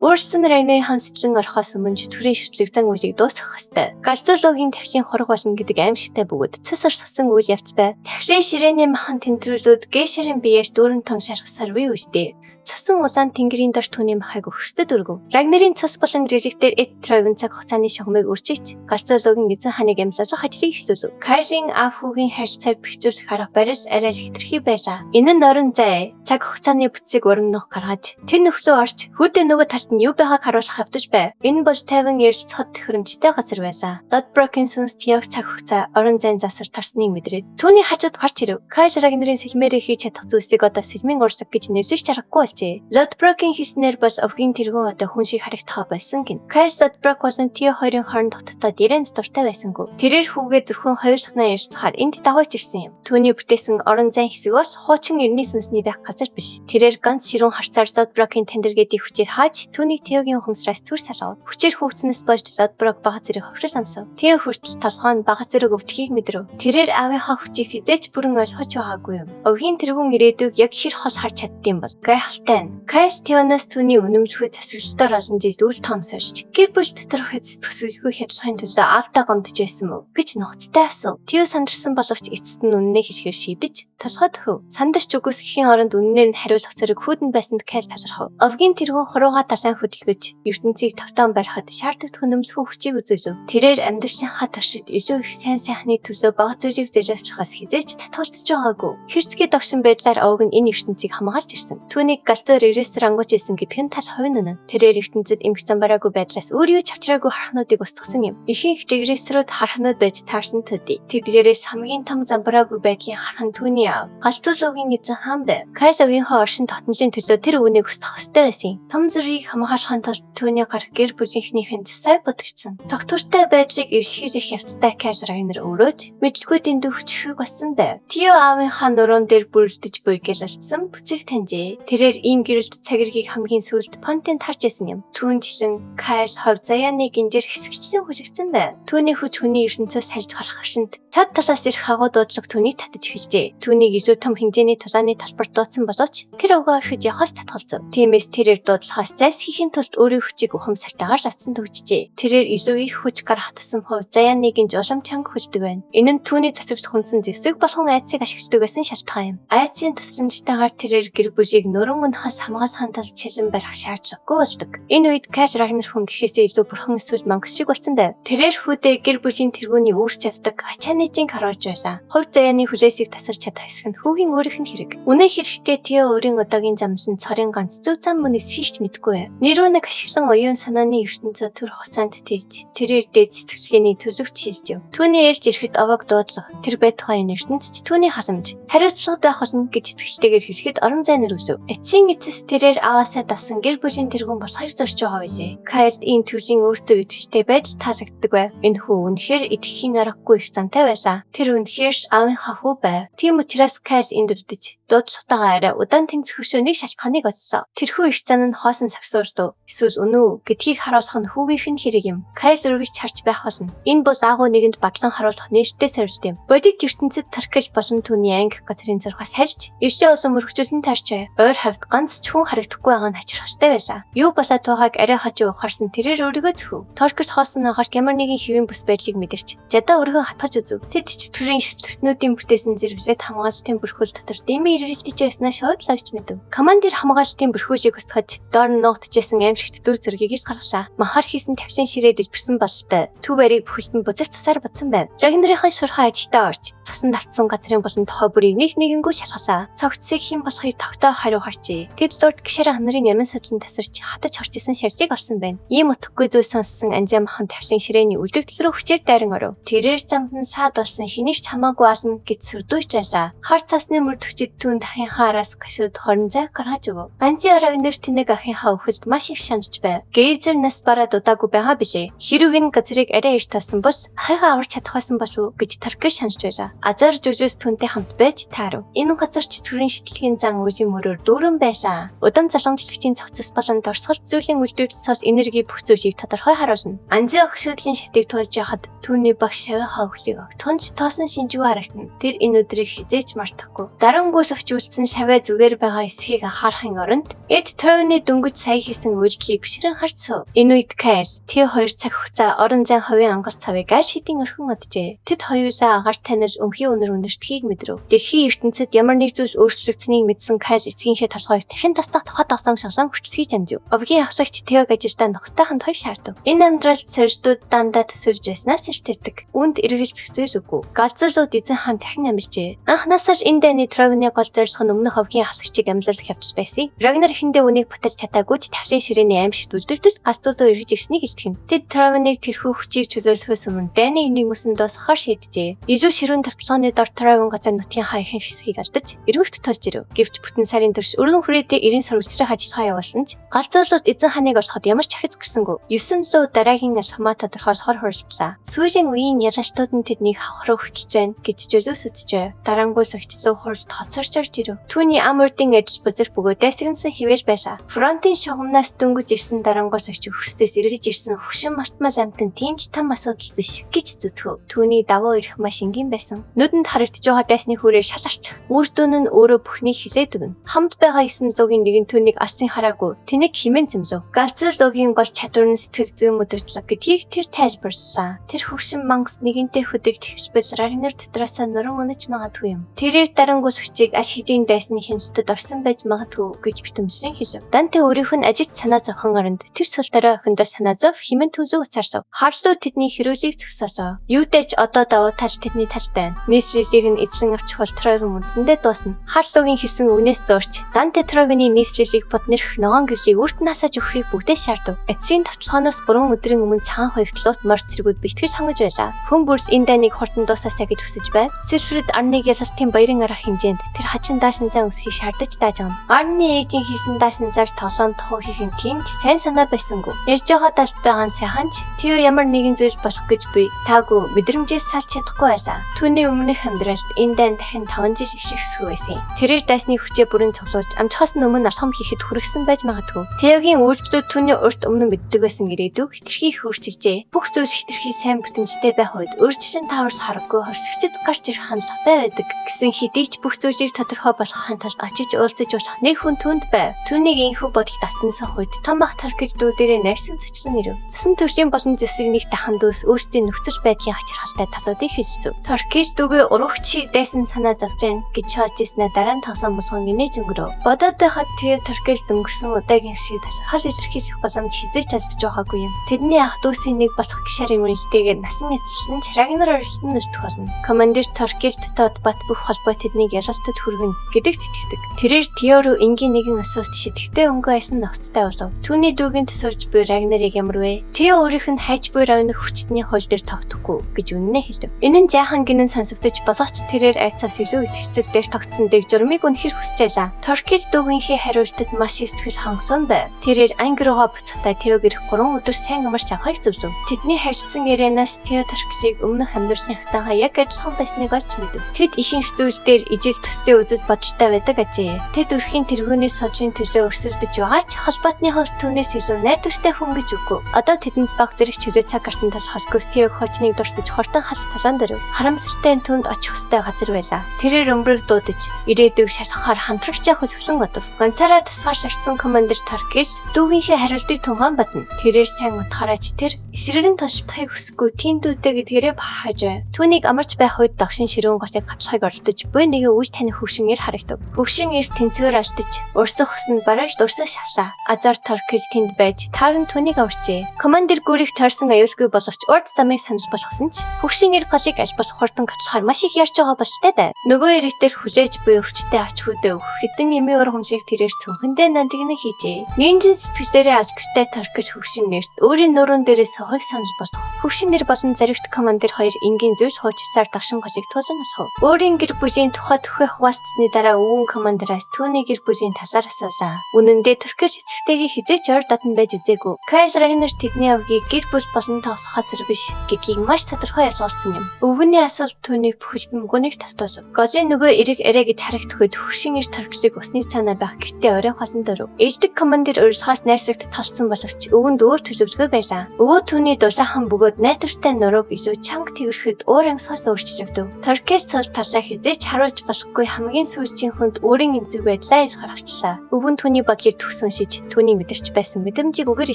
Өөрсөн Райнерийн хан сэтгэлэн орохоос өмнө төрийн шүтлэг зан үйлийг дуусгах ёстой. Галзуулогийн тавшин хорог болно гэдэг аимшигтай бөгөөд цэс орсгосон үйл явц бай. Тавшин ширээний махан тэмдрүүлүүд гейшерийн биеэр дүүрэн том шархсаар үе үлдээ. Цасан улаан тэнгэрийн дор түүний махайг өгсдөд өргөв. Рагнерийн цус болон реликтээр Эд Травын цаг хугацааны шугамыг үржигч галзуулогийн эзэн хааныг амьлуулах хажрыг эхлүүлв. Кайрийн аав хүүгийн хайрцаг бэхжүүлэх арга барил арай л хэтэрхий байлаа. Энэ нь орон зай цаг хугацааны бүтцийг урагнах гаргаж тэр нөхлөө орч хүүдээ нөгөө талд нь юу байгааг харуулах хавтаж байв. Энэ бол тайван ярилцахад төхөөрөмжтэй газар байлаа. Dotbroken сүнс Тиог цаг хугацаа орон зайн засар тарсныг мэдрээд түүний хажууд гарч ирэв. Кайл Рагнерийн сэлмээрээ хийж чадах зүйлсийг одоо сэлмийн урсгал гэж нэрлэж чарахгүй болжээ. Dotbroken хийснээр бол овгийн тэргүүн одоо хүн шиг харагдах байсан гин. Кайл Dotbrok болон Тио хоёрын хооронд дотоод дээрэнц дуртай байсангүй. Тэрээр хүүгээ зөвхөн хоёулахнаа ярьцахаар энд дагуулж ирсэн юм. Түүний бүтээсэн орон зайн хэсэг бол хуучин эртний сүнсний байх газар биш. Тэрээр ганц ширүүн харцаар Dotbroken тандэргээдийг хүчээр хааж түүнийг Тиогийн ухамсараас түр салгав. Хүчээр хүүгцнээс болж Dotbrok бага зэрэг хохирол амсав. Тио хүртэл толгой нь бага зэрэг өвдөхийг мэдрв. Тэрээр аавынхаа хүчийг хизээч бүрэн ойлгож байгаагүй юм. Овгийн тэргүүн ирээдүйг яг хэр хол харж чаддсан бол гайхалтай. Кайш Тионоос түүний үнэмшгүй засварчдаар олон жил үр тоон сольж гэр бүл дотор хэц төсөлгүй хязгаарын төлөө автаа гомдож байсан мөв гэж нухацтай асуув. Тио сандарсан боловч эцэст нь үнэнээ хэлэхээр шийдэж толгойд хөв. Сандарч үгүйсгэхийн оронд үнэнээр нь хариулах зэрэг хүүдэн байсанд Кайл талархав. Овгийн тэргүүн хурууга далайн хөдөлгөж ертөнцийг тавтаан барихад шаардлагатай хөнөмлөхөө хүчийг үзүүлв. Тэрээр амьдралынхаа туршид илүү их сайн сайхны төлөө бага зүйлийг зайлшруулахаас хизээч татгалзаж байгаагүй. Хэрцгий догшин байдлаар овг нь энэ ертөнцийг хамгаалж ирсэн. Түүнийг галзуу ресторан ангууж исэн гэдг нь тал хувийн үнэн. Тэрээр ертөнцид эмх замбараагүй байдлаас өөрөө ч авчраагүй харахнуудыг устгасан юм. Ихэнх регрессорууд харахнууд байж таарсан төдий. Тэдгээрээс хамгийн том замбараагүй байгийн хархан түүний аав. Галзуулогийн эзэн хаан байв. Кайл овийнхоо оршин тогтнолын төлөө тэр үнийг устгах ёстой байсан. Том зүрийг хамгаалахын тулд түүний гар гэр бүлийнхнийхэн засаар бодогдсон. Тогтвортой байдлыг эвлэхийг их явцтай Кайл Райнер өөрөө ч мэдлгүүдийн дөвчхөг болсон байв. Тио аавынхаа нуруунд дээр бүрдэж буй гэлэлцсэн бүцэг таньжээ. Тэрээр ийм гэрэлт цагиргийг хамгийн сүүлд Понтент харж исэн юм. Түүнчлэн Кайл хов заяаны гинжээр хэсэгчлэн хүлэгдсэн байв. Түүний хүч хүний ертөнцөөс харж гарах шинт цад талаас ирэх агуу дуудлага түүнийг татаж эхэлжээ. Түүнийг илүү том хэмжээний тулааны талбар дуудсан боловч тэр өгөө орхиж явахаас татгалзав. Тиймээс тэрээр дуудлагаас зайлсхийхийн тулд өөрийн хүчийг ухамсартайгаар лацсан төгжжээ. Тэрээр илүү их хүч гарах тусам хов заяаны гинж улам чанга хүлдэг байна. Энэ нь түүний засварт хүнсэн зэвсэг болгон айцыг ашигладаг байсан шалтгаан юм. Айцын тусламжтайгаар тэрээр гэр бүлийг нуран унахаас хамгаалахын тулд цэлэн барих шаардлагагүй болдог. Энэ үед Кайл Рагнер хүн гэхээсээ илүү бурхан эсвэл мангас шиг болсон байв. Тэрээр хүүдээ гэр бүлийн тэргүүний үүрч явдаг ачааны жинг харуулж байлаа. Хов заяаны хүлээсийг тасарч чадах хэсэг нь хүүгийн өөрийнх нь хэрэг. Үнэн хэрэгтээ Тио өөрийн удаагийн замсан цорын ганц зөв зам мөнөс хийч мэдгүй. Нэрвэнэг ашиглан оюун санааны ертөнцөө төр хугацаанд тийж тэрээр дээд сэтгэлгээний төлөвч шилж яв. Түүний ээлж ирэхэд овог дуудлага тэр байтугай энэ ертөнцч түүний халамж хариуцлага байх болно гэж итгэлтэйгээр хэлэхэд орон зай нэрвлэв. Эцсийн эцэс тэрээр аваасаа дасан гэр бүлийн тэргүүн болохыг зорж байгаа билээ. Кайлд ийм төрлийн өөртөө идэвхтэй байдал таалагддаг байв. Энэ хүү үнэхээр идэвхийн аргагүй их зантай байлаа. Тэр үнэхээр аавынхаа хүү байв. Тийм учраас Кайл энд өвдөж дуудлахтайгаа арай удаан тэнцэх хөшөөний шалтгааныг оллоо. Тэрхүү их зан нь хоосон сагсуурдуу эсвэл үнэн үү гэдгийг харуулах нь хүүгийнх нь хэрэг юм. Кайл үргэлж харж байх болно. Энэ бол агуу нэгэнд батлан харуулах нээлттэй сорилт юм. Бодит ертөнцид Таркел болон түүний анги газрын зургаас харж эртний олон мөрөгчүүлэн тарч ойр хавьд ганц ч хүн харагдахгүй байгаа нь хачирхалтай байлаа. Юу болоод байгааг арай хажуу ухаарсан тэрээр өөрийгөө зөвхөв. Таркел хоосон агарт ямар нэгэн хэвийн бүс байдлыг мэдэрч жадаа өргөн хатгаж үзв. Тэд ч төрийн шүтлэгтнүүдийн бүтээсэн зэрвлээд хамгаалалтын бүрхүүл дотор дэмий ирж байснаа шодлогч мэдэв. Командир хамгаалалтын бүрхүүлийг устгаж доор нь нуугдчихсэн аимшигт дүр зургийг ил гаргалаа. Махар хийсэн тавшин ширээд дэвчсэн бололтой. Төв барийг бүхэлдэн буцаж цасаар бодсон байв. Рагнерийн шурхаа ажилдаа орж цасан татсан газрын болон тохой бүрийг нэггүй шалгалаа. Цогцсыг хэн болохыг тогтоо хариу харчээ. Тэд лорд гişэр ханарын яман садлан тасарч хатаж орж исэн шарлыг олсон байна. Ийм утгагүй зүйл сонссон Анзя махан тавшин ширээний үлдэгдэл рүү хүчээр дайран оров. Тэрээр замд нь саад болсон хинийч хамаагүй ална гэж сүрдүүж жаалаа. Хар цасны мөр төгчид түүнд ахынхаа араас гашууд хорон зай гаргаж өгөв. Анзя Рагнер тэнэг ахынхаа өвхөлд маш их шаналж байв. Гейзер нас бараад удаагүй байгаа билээ. Хэрвээ энэ газрыг арай их таасан бол ахыгаа аварч чадах байсан болов уу гэж Таркел шаналж байлаа. Азар жүжөөс түүнтэй хамт байж таарав. Энэ газар ч төрийн шитлэгийн зан үеийн мөрөөр дүүрэн байлаа. Удаан залгамжлагчийн цогцос болон дорсгол зүйлийн үлдээдсээс энерги бүх зүйлийг тодорхой харуулна. Анзын огшуудлын шатыг туулж яхад түүний багш шавь хавхлыг огтонч тоосон шинжгүй харагдана. Тэр энэ өдрийг хизээч мартахгүй. Дарангуус өгч үлдсэн шавь зүгээр байгаа эсхийг анхаарахын оронд Эд Тройны дөнгөж сая хийсэн үйлчлийг бишрэн харцв. Энэ үед Кайл тэр 2 цаг хугацаа орон зайн ховын ангас цавыг аш хэдийн орхин оджээ. Тэд хоёулаа агаар танил өмхийн өнөр үнэртхийг мэдрэв. Дэлхийн ертөнцид ямар нэг зүйл өөрчлөгдсөнийг мэдсэн Кайл эцгийнхээ толгойг дахин таслах тухайд авсан шавсан хүртэлхий амжив. Овгийн ахлагч Теог ажилдаа нухтайхан той шаардав. Энэ амьдрал сэрждүүд дандаа төсөлж яснаас иртэрдэг. Үүнд эргэлзэх зүйл үгүй. Галзлууд эзэн хаан дахин амжилжээ. Анхнаасаа энэ дэний Тройны гол зорилго нь өмнөх овгийн ахлагчийг амлуулах явц байсан. Рагнар эхэндээ үнийг баталж чадаагүй ч тавлын ширээний аимшигт үлдэрдэж галзлуу эргэж ирснийг илтгэв. Тэд Тройныг тэрхүү хүчийг чөлөөлөхөөс өмнө Дэний энийг мөсөн дуусгахаар шийджээ. Илүү ширүүн тавталгааны дор Тройн газар нутгийн хаяхан хэсгийг алдаж эргүүлж тольж ирэв. Гэвч бүтэн сарын турш өргөн хүрээтэй 90 сар үлчрэх ажиллагаа явуулсан ч галзлууд эзэн хааныг олоход ямар ч ахиц гэрсэнгүй. 900 дараагийн алхмаа тодорхойлохоор хуурдлаа. Сүүлийн үеийн ялалтууд нь тэднийг хавхрах гэж байна гэж жөлөөсөжжээ. Дарангуйлагч луу хурд тоцорч орж ирэв. Түүний ам урдын эдж бузар бөгөөд дэсгэнсэн хിവэр байлаа. Фронтын шугамнаас дөнгөж ирсэн дарангуйлагч өөхсдөөс эргэж ирсэн хөвшин мартмал амтан тимч том асуудал биш гэж зүтгэв. Түүний давуу ирэх маш энгийн байсан. Нүдэнд харагдж байгаа дайсны хүрээ шаларч. Үр дүн нь өөрөө бүхнийг хилээд өгнө. Хамт байгаа 900-ийн нэг нь түүнийг алсын хараагүй. Тэнийг химэн зэмзв. Галзлуугийн гол чадвар нь сэтгэл зүйн өдөртлөг гэдгийг тэр тайлбарлсан. Тэр хөвшин мангас нэгэнтээ хөдөлж хэвч Рагнар дотроосоо нуран унаж магадгүй юм. Тэрээр дарангуйлагчийг аш хэдийн дайсны хяналтад орсон байж магадгүй гэж битэмжлэн хэлв. Данте өөрийнх нь ажид санаа зовхон оронд тэр сулдараа охиндоо санаа зов химэн түлүү уцаарсав. Харлуу тэдний хэрүүлийг зөксөлөө. Юутэйч одоо давуу тал тэдний тал байна. Нийслэлийг нь эзлэн авчих бол Тройн үндсэндээ дуусна. Харлуугийн хэлсэн үнээс зурч Данте Тройны нийслэлийг боднорх ногоон гэрлийг үрт насаж өгөхийг бүгдээс шаардав. Эцсийн товчлогоноос 3 өдрийн өмнө цагаан хоёртлууд морц зэргүүд бэлтгэж хангаж байлаа. Хүн бүр энэ дайныг хурдан дуусаасаа гэж хүсэж байв. Сэрфрид арныг ялалтын баярын арга хэмжээнд тэр хачин даашин зан өсөхийг шаардаж дааж байгаа. Арны ээжийн хийсэн даашин зар тоглоом тохоо хийх нь тийм ч сайн санаа байсангүй. Ярьж байгаа талд байгаа нь сайханч тэр ямар нэгэн зүйл болох гэж би таагүй мэдрэмжээс салж чадахгүй байлаа. Түүний өмнөх амьдралд энэ дайн дахин 5 жил ишигсэх байсан. Тэрээр дайсны хүчээ бүрэн цуглуулж амжихаас өмнө алхам хийхэд хүргэсэн байж магадгүй. Теогийн үйлдэлүүд түүний урт өмнө мэддэг байсан ирээдүйг хитрхи хөрчилжээ. Бүх зүйл хитрхи сайн бүтэмжтэй байх үед өөрчлөлт таварс харахгүй хорсогчд гарч ирэх хандлагатай байдаг гэсэн хэдий ч бүх зүйлийг тодорхой болгохын тулд очиж уулзаж уулах нэг хүн түнд байв. Түүнийг инхүү бодолд алтансан үед том бах Торкил дүүдэрээ нарсаг зочлон ирэв. Цэсэн төрлийн болон зэсэг нэг тахан дүүс өөрсдийн нөхцөл байдлын хачирхалтай асуудыг хэлцв. Торкил дүүгээ урагчийг дайсан санаа зовж гэн гэж шааж ирснээр дараа нь тоглоом болгон инээж өнгөрөв. Бодоод байхад тэр Торкил дөнгөсөн удаагийн шиг талхал илэрхийлэх боломж хизээч алдж байгаагүй юм. Тэдний ах дүүсийн нэг болох гişарын үрэлтэйгээр насан эцэслэн Рагнар өртөн нэртэх болно. Командир Торкил дотоод бат бүх холбоо тэднийг ялалтад хүргэн гэдэгт итгэдэг. Тэрээр Теору энгийн нэгэн асуулт шидэхтэй өнгө айсан ногцтой болов. Түүний дүүгийн төсөвж буй Рагнарыг ямар вэ? Тео өөрийнх нь хайж буй Рагнар хүчтний хууль дээр тогтохгүй гэж үнэнээ хэлв. Энэ нь жаахан гинэн сонсогдож болооч тэрээр айцаас илүү итгэцэл дээр тогтсон дэг журмыг үнэхээр хүсэж байлаа. Торкил дүүгийнхээ хариултад маш их сэтгэл хангасан байв. Тэрээр анги руугаа буцахдаа Теог ирэх 3 өдөр сайн амарч авахыг зөвлөв. Тэдний хайрцсан ярианаас Тео Торкилийг өмнөх амьдралын хатанхаа яг адилхан байсныг олж мэдэв. Тэд ихэнх зүйл дээр ижил төстэй үзэж бодолтой байдаг ажээ. Тэд өрхийн тэргүүний сожийн төлөө өрсөлдөж байгаа ч холбоотны хувьд түүнээс илүү найдвартай хүн гэж үгүй. Одоо тэдэнд баг зэрэг чөлөө цаг гарсан тал холгоос Теог хочныг дурсаж хортон хас талаан дөрөв. Харамсалтай түнд очих хөстэй газар байлаа. Тэрээр өмрөөр дуудаж ирээдүйг шалгахаар хамтрагч явах хөлбөсөн годов. Ганцаараа тусгаарч орсон командир Торкил дүүгийнхээ хариултыг тунгаан батна. Тэрээр сайн утгаараач тэр эсрэгэн тошбохыг хүсэхгүй тийм дүүтэй гэдгээрээ бахаажээ. Түүнийг амарч байх үед давшин ширүүн голыг гацхайг ордож буй нэгэн үж таны хөвшин ир харагдав. Хөвшин ир тэнцвэр алдаж урсах хөсөнд бараж дурсаж шалаа. Азар Торкил тэнд байж таарн түүнийг аварчээ. Командир гүрийг тойрсон аюулгүй боловч урд замыг санал болгосон ч хөвшин ир голыг аль болох хурдан гацхаар маш их ярьж байгаа болтой даа. Нөгөө ирээдээр хүлээж буй өвчтэй ач хүүдээ өгөх хэдэн эмийн ургамжийг тэрээр цөнхөндөө нандинг хийжээ. Нинжин спичлэрээ ашигтай Торкил хөвшин нэрт өөрийн нуруунд дээрээ сохыг санаж болгох. Хөвшин нэр болон заригт командир хоёр энгийн зүйл хуучсаар дагшин голыг туулан олох. Өөрийн гэр бүлийн тухай төхөө хуваалцсны дараа өвөн командираас түүний гэр бүлийн талаар асуулаа. Үнэн дээр Торкил эцэгтэйгээ хизээч ойр дотн байж үзээгүй. Кайл Рагнар тэдний авгийг гэр бүл болон тоглох газар биш гэдгийг маш тодорхой ялгуулсан юм. Өвгөний асуулт түүнийг бүхэлдэн гүнийг татуулав. Голын нөгөө эрэг арай гэж харагдах үед хөвшин ир Торкилийг усны цаанаа байх гэртээ орой холон дөрөв. Ээждэг командир урьдчилгаас найрсагт толцсон боловч өвөнд өөр төлөвлөгөө байлаа. Өвөө түүний дулаахан бөгөөд найдвартай нурууг илүү чанга тэрхэд уур амьсгал өөрчлөгдөв. Торкеш цол талаа хизээч харуулж болохгүй хамгийн сүүлийн хүнд өөрийн эмзэг байдлаа илэрхийлжлаа. Өвөн түүний багийг төгсөн шиж түүний мэдэрч байсан мэдрэмжийг үгээр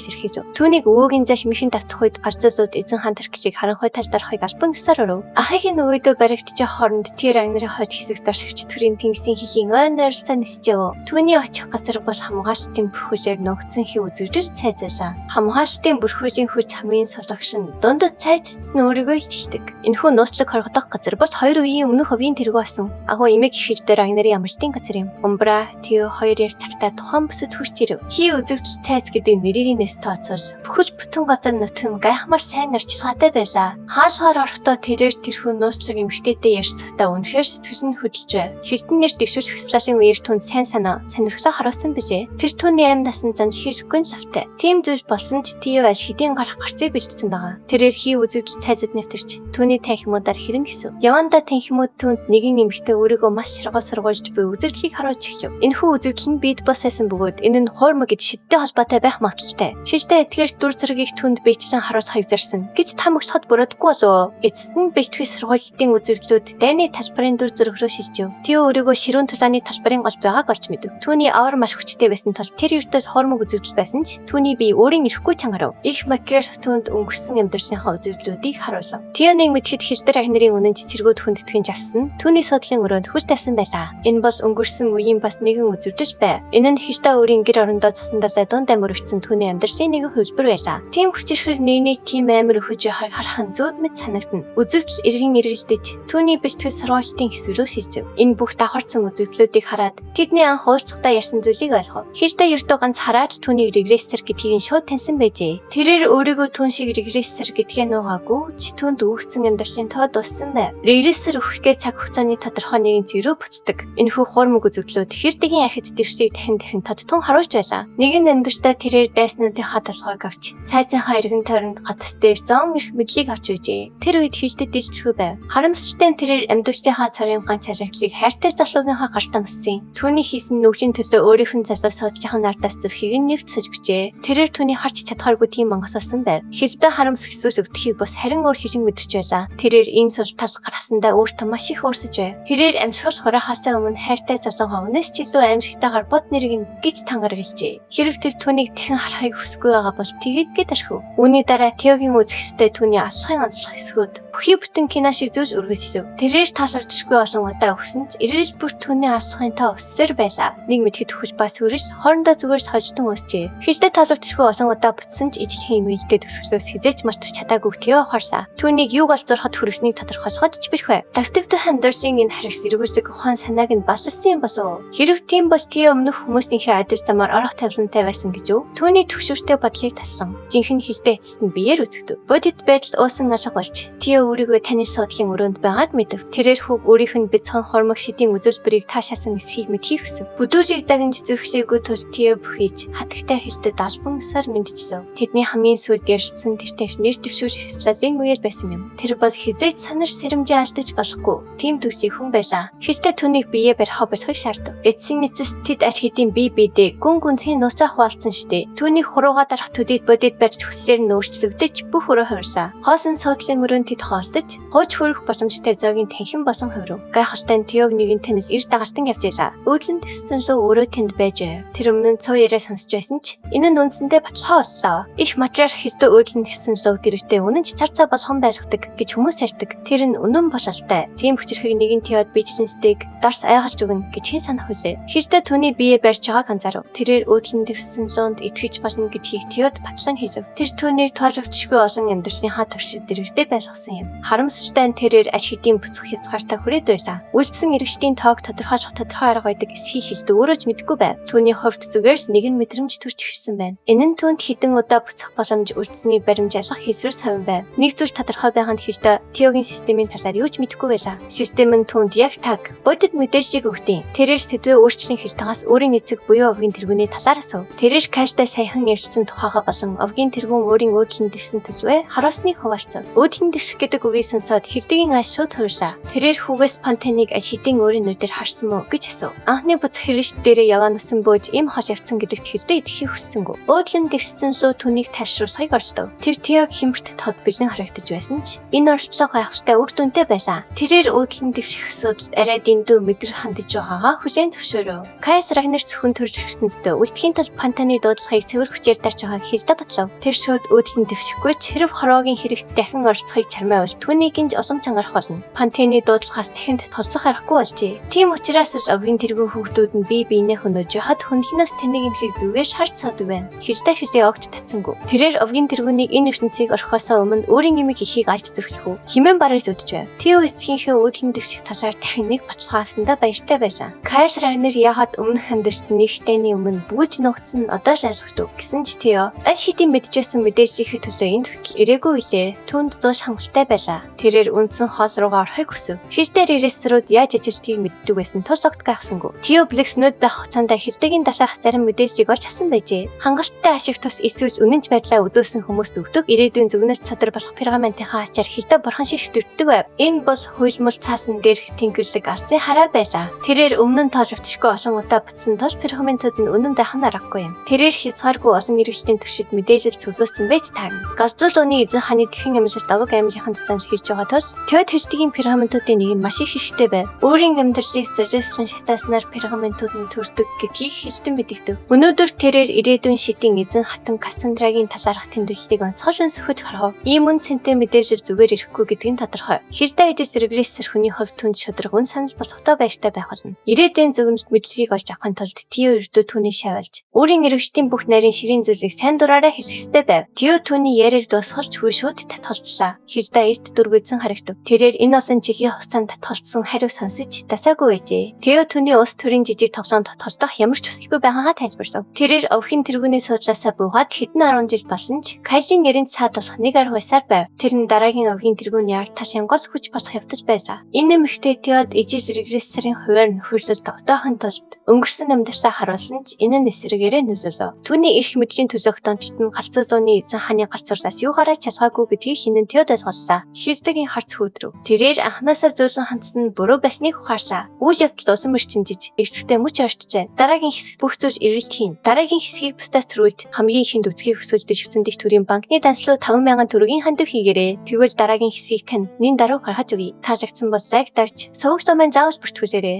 илэрхийлв. Түүнийг өвөөгийн заш мишин татах үед галзуулууд эзэн хан Торкешийг харанхуй талд орохыг албан ёсоор өрөв. Ахыгийн өвөдөө баригдчих хооронд тэр ангарын хойд хэсэг даршигч төрийн тэнгисийн хийхийн ойн ойролцоо нисчээв. Түүний очих газар бол хамгаалалтын бүрхүүжээр ногдсон хий үзэгдэл цайзаалаа. Хамгаалалтын бүрхүүжийн хүч хамгийн сологш нь дундад цайцсан өөрийгөө хичдэг. Энэхүү нууцлаг хоргодох газар бол 2 үеийн өмнөх өвгийн тэргүү басан. Агуу эмэг ихэж дээр агнарын амралтын газар юм. Умбра Тио 2 яг цартаа тухайн бүсэд хүрч ирэв. Хий үзэгдэл цайз гэдэг нэрийнээс тооцоол бүхэл бүтэн газар нутгийн гайхамар сайн нарчилгаатай байлаа. Хаалгаар орохдоо тэрээр тэрхүү нууцлаг эмэгтэйтэй ярьцгахдаа үнэхээр сэтгэл нь хөдөлж байв. Хитэн нэр дэвшүүлэх хэвслэлийн үеэр түн сайн санаа, сонирхлоо харуулсан бижээ. Тэр түүний амь насны занж хийшгүй шавтай. Тим зүйл болсон ч Тио аль хэдийн гарах гарцыг бэлдсэн байгаа. Тэрээр хий үзэгдэл цайзад нэвтэрч түүний танхимуудаар хэрэн гисв. Яванда танхимууд түнд нэгэн эмэгтэй өөрийгөө маш шаргал сургуулж буй үзэгдлийг харуулж эхлэв. Энэхүү үзэгдэл нь бид боссэн бөгөөд энэ нь хуурмаг гэж шидтэй холбоотой байх магадлалтай. Шилдэ эдгээр дүр зэргийг түнд биечлэн харуулахыг зарсан. Гэж та мөгсөхөд буруудаггүй болов. Эцэст нь бэлтгэх сургуулийн үзэгдлүүд дайны талбарын дүр зэрэг рүү шилжив. Тио өөрийгөө ширүүн тулааны талбарын голд байгааг олж мэдэв. Түүний авар маш хүчтэй байсан тул тэр эрдэл хуурмаг үзэгдэл байсан ч түүний бие өөрийн ирэхгүй чангарав. Их макрер түнд өнгөрсөн амьдралынхаа үзэгдлүүдийг харуулв. Тионыг мэдхэд хилдэр агнарын үнэн цэцэргүүд хүндэтгэн жасан түүний содлын өрөөнд хүч тавьсан байлаа. Энэ бол өнгөрсөн үеийн бас нэгэн үзэгдэл байв. Энэ нь хилдэ өөрийн гэр орондоо засандалаа дунд амир өвчсөн түүний амьдралын нэгэн хөлбөр байлаа. Тим хүчирхэг нэг тим амир өхөж байгааг харах нь зүүд мэд санагдана. Үзэгдэл эргэн эргэлдэж түүний бэлтгэл сургуулийн хэсвэрөө шилжив. Энэ бүх давхарсан үзэгдлүүдийг хараад тэдний анх уулзахдаа ярьсан зүйлийг ойлгов. Хилдэ ердөө ганц хараад түүнийг регрессор гэдгийг шууд таньсан байжээ. Тэрээр өөрийгөө түүн шиг регрессор гэдгээ нуугаагүй ч түүнд өгсөн амьдралын тоо дууссан байв. Регрессор өгөхгээ цаг хугацааны тодорхой нэгэн зэрэг бүтдэг. Энэхүү хуурмаг үзэгдлүүд хэрдэгийн ахиц дэвшлийг дахин тодтон харуулж байлаа. Нэгэн амьдралдаа тэрээр дайснуудынхаа толгойг авч цайзынхаа эргэн тойронд гатс дээр зон ирэх мэдлийг авч үйжээ. Тэр үед хилдэд дижчихгүй байв. Харамсалтай нь тэрээр амьдралынхаа царийн ганц цалинхлыг хайртай залуугийнхаа гартаа носсон. Түүний хийсэн нүгжийн төлөө өөрийнх нь залуу суудлынхаа нартаас зүрхийг нь нэвт сожигчээ. Тэрээр түүний харж чадхааргүй тийм мангас болсон байв. Хилдэ харамс хэсүүл өвдөхийг бас харин өөр хишиг мэдэрч байлаа. Тэрээр ийм сул тал гаргасандаа өөртөө маш их уурсаж байв. Тэрээр амьсгал хураахаасаа өмнө хайртай залуугаа өнөөс ч илүү аимшигтайгаар бод нэрийг нь гिच тангаргалжээ. Хэрэг тэр түүнийг дахин харахыг хүсэхгүй байгаа бол тэгээд гээд ашгүй. Үүний дараа Тиогийн үзэх ёстой түүний асуухын онцлог хэсгүүд бүхий бүтэн кино шиг зүйлж үргэлжлэв. Тэрээр таалагдчихгүй олон удаа өгсөн ч ирээж бүр түүний асуухын тоо өссөр байлаа. Нэг мэдэхэд хөвж бас үрж хоорондоо зүгээр хождон өсчээ. Хилдэ таалагдчихгүй олон удаа бүтсэн ч ижихэн имэйдтэй төсвөлөөс хизээч мартаж чадаагүй Тио хорлоо. Түүнийг юуг олзорхот хүргэснийг тодорхойлоход ч бэрхвэ. Тактиктэй хандрын энэ харигс эргүүлдэг ухаан санааг нь баслсан юм болов. Хэрв тийм бол Тио өмнөх хүмүүсийнхээ адил замаар орох тавилантай байсан гэж үү? Түүний төвшөртэй бодлыг таслан жинхэнэ хилдэ эцэст нь биеэр үзэгдэв. Бодит байдал уусан алга болж Тио өөрийгөө таны суудлын өрөөнд байгаад мэдэв. Тэрээр хүүг өөрийнх нь бяцхан хормог шидийн үзүүлбэрийг таашаасан эсхийг мэдхийг хүсв. Бүдүүрийг загнаж зүрхлээгүй тул Тио бүхийж хатагтай хилдэд албансаар мэдчихлээ. Тэдний хамгийн сүүлд ярьсан тэртээ нэр дэвшүүлэх хэслийн үеэр байсан юм. Тэр бол хизээч санар сэрэмжээ алдаж болохгүй. Тийм төвчий хүн байлаа. Хилдэ түүнийг бие барих болохыг шаардав. Эцсийн эцэст тэд аж хэдийн бие биедээ гүн гүнзгий нууцаа хуваалцсан штэ. Түүнийг хуруугаа дарах төдийд бодит барьж хүслээр нь өөрчлөгдөж бүх өрөө хувирлаа. Хоосон суудлын өрөөнд тэд хоолдож хууч хөрөх боломжтой зоогийн танхим болон хувирв. Гайхалтай нь Тиог нэгэн танил эрт дагалтан явж байлаа. Өөдлөн тэссэн лөө өөрөө тэнд байж байв. Тэр өмнө нь цоо яриа сонсч байсан ч энэ нь үндсэндээ бацхаа боллоо. Их материал хилдэ өөдлөн тэссэн лөө гэрэтээ үнэн ч цар цаа болгон байлгадаг гэж хүмүүс ярьдаг. Тэр нь үнэн бололтой. Тийм хүчирхэг нэгэн Тиод бичлэнстийг дарс айгалж өгнө гэж хэн санах вүлээ. Хилдэ түүний бие барьж байгааг анзаарав. Тэрээр өөдлөн тэссэн лөөнд итгэж болно гэдгийг Тиод батлан хийв. Тэр түүнийг тооловчгүй олон амьдралынхаа туршид дэрэгдээ байлгасан юм. Харамсалтай нь тэрээр аж хэдийн бүцэх хязгаартай хүрээд байлаа. Үлдсэн иргэжтийн тоог тодорхойлох тодорхой арга байдаг эсхийг хилдэ өөрөө ч мэдэхгүй байв. Түүний хувьд зүгээр л нэгэн мэдрэмж төрж ирсэн байна. Энэ нь түүнд хэдэн удаа бүцэх боломж үлдсэнийг баримжаалах хэсвэр совин байв. Нэг зүйл тодорхой байгаа нь хилдэ Тиогийн системийн талаар юу ч мэдэхгүй байлаа. Систем нь түүнд яг таг бодит мэдээллийг өгдөө. Тэрээр сэдвээ өөрчлөн хилдэгээс өөрийн эцэг буюу овгийн тэргүүний талаар асуув. Тэрээр каштай саяхан ярилцсан тухайга болон овгийн тэргүүн өөрийн өөдлийн дэвсэн төлөвөө харуулсныг хуваалцав. Өөдлийн дэвших гэдэг үгийг сонсоод хилдэгийн ай шууд хурлаа. Тэрээр хүүгээс Пантеныг аль хэдийн өөрийн нүдээр харсан мө гэж асуув. Анхны буц хэрэгш дээрээ яваа нусан бууж им хол явцсан гэдэгт хэвдээ идэхийг хүссэнгүй. Өөдлөн тэгссэн суу түүнийг тайшруулахыг оролдов. Тэр Теог хэмбэрт тод бэлэн харагдаж байсан ч энэ орчлоо гайхалтай үр дүнтэй байлаа. Тэрээр өөдлөн тэгших асуудалд арай дэндүү мэдрэх хандаж байгаагаа хүлээн зөвшөөрөв. Кайс Рагнер зөвхөн төрж ертөнцтэй үлдэхийн тул Пантаны дуудлагыг цэвэр хүчээр дарж байгааг хэлдэ бодлоо. Тэр шууд өөдлөн дэвшихгүй ч хэрэг хороогийн хэрэгт дахин оролцохыг чармайвал түүнийг гинж олон чангарах болно. Пантаны дуудлагаас дахин толцох аргагүй болжээ. Тийм учраас л овгийн тэргүүн хүүхдүүд нь бие биенээ хөнөөж хад хүндлэнээс тэнэг юм шиг зүгээр шарч саад байна. Хижтэй огт татсангүй. Тэрээр овгийн тэргүүнийг энэ ертөнцийг орхихоосоо өмнө өөрийн нэмийг ихийг алж зүрхлэх үү. Химэн бараж үдэж байв. Тео эцгийнхээ өөдлөн дэвших талаар дахин нэг бодлохоосандаа баяртай байсан. Кайс Рагнер яхад өмнөх хандирт нэгтэйний өмнө бүүж нуугдсан одоо л ойлгохтов гэсэн ч Тео аль хэдийн мэдчихсэн мэдээллийнхээ төлөө энд ирээгүй илээ. Түүнд зууш хангалттай байлаа. Тэрээр үндсэн хоол руугаа орохыг хүсв. Хиждээр ирээсрүүд яаж ажилтгийг мэддэг байсан тул огт гайхсангүй. Тео Блэкснүүд байх хугацаанд хиждэгийн далайх зарим мэдээллийг олж хасан байжээ. Хангалттай ашиг тус эсвэл үнэнч байдлаа үзүүлсэн хүмүүст өгдөг ирээдүйн зөвнөлт цадар болох пергаментийнхаа ачаар хиждэ бурхан шиг шүтэрдэг байв. Энэ бол хуйлмал цаасан дээрх тэнгэрлэг арсын хараа байлаа. Тэрээр өмнө нь тоологдчихгүй олон удаа бүтсэн тул пергаментууд нь үнэн дахин аргагүй юм. Тэрээр хязгааргүй олон иргэдийн туршид мэдээлэл зөвлөсөн байж таарна. Газзолооны эзэн ханы тэхэн амьлалт аваг аймгийн цамд хийж байгаа тул Теод хиждгийн пергаментуудын нэг нь маш их хэрэгтэй байв. Өөрийн амьдралыг зөрчилсөн шатааснаар пергаментууд нь төрдөг гэдгийг хиждэн мэдэгдэв. Өнөөдөр тэрээр ирээдүйн шидийн эзэн хатан Кассандрагийн талаарх тэмдэглэлийг онцгой өнсөхөж харав. Ийм үн цэнтэй мэдээлэл зүгээр ирэхгүй гэдг нь тодорхой. Хиждэ ижил регрессер хүний хувьд түнд шудраг үн санал болохтой байштай байх болно. Ирээдүйн зөвнөлт мэдлэгийг олж авахын тулд Тео ердөө түүний шавалж өөрийн иргэжтийн бүх нарийн ширийн зүйлийг сайн дураараа хэлэх ёстой байв. Тео түүний яриаг дуусгаж хүү шууд татгалзлаа. Хиждэ эрт дөрвөлзөн харагдав. Тэрээр энэ олон жилийн хугацаанд татгалзсан хариу сонсож дасаагүй байжээ. Тео түүний ус төрийн жижиг тоглоомд татгалзах ямар ч хүсэлгүй байгаагаа тайлбарлав. Тэрээр овхийн тэргүүний суудлаасаа буугаад хэдэн 10 жил болсон ч Кайжийн ярийн цаад болох нэг арга байсаар байв. Тэр нь дараагийн овгийн тэргүүний ард тал янгол хүч болох явдаж байлаа. Энэ нэмэгтэй Теод ижил регрессерийн хуваар нөхөрлөлд тогтоохын тулд өнгөрсөн амьдралаа харуулсан ч энэ нь эсрэгээрээ нөлөөлөв. Түүний эрх мэдлийн төлөөхтөнд нь галзуурны эзэн ханы галзуурлаас юу гараад чадхаагүй гэдгийг хинэн Теод ойлголоо. Хиждэгийн харц хөөдрөв. Тэрээр анханасаа зөөлөн хандсан нь буруу байсныг ухаарлаа. Үйл явдал усан мөрчинжиж эцэгтэй мөч орчжээ. Дараагийн хэсэг бүх зүйл эрэлт хийн. Дараагийн хэсгийг бусдаас төрүүлж хамгийн ихэнд үцгийг өсөж дэвшүүлсэндих төрийн банкны данслуу 5,000 төгрөгийн хандив хийгээрэй. Тэгвэл дараагийн хэсгийг тань нин даруй гаргаж өгье. Таалагдсан бол лайк дарж, сувгч томын заавал бүртгүүлээрэй.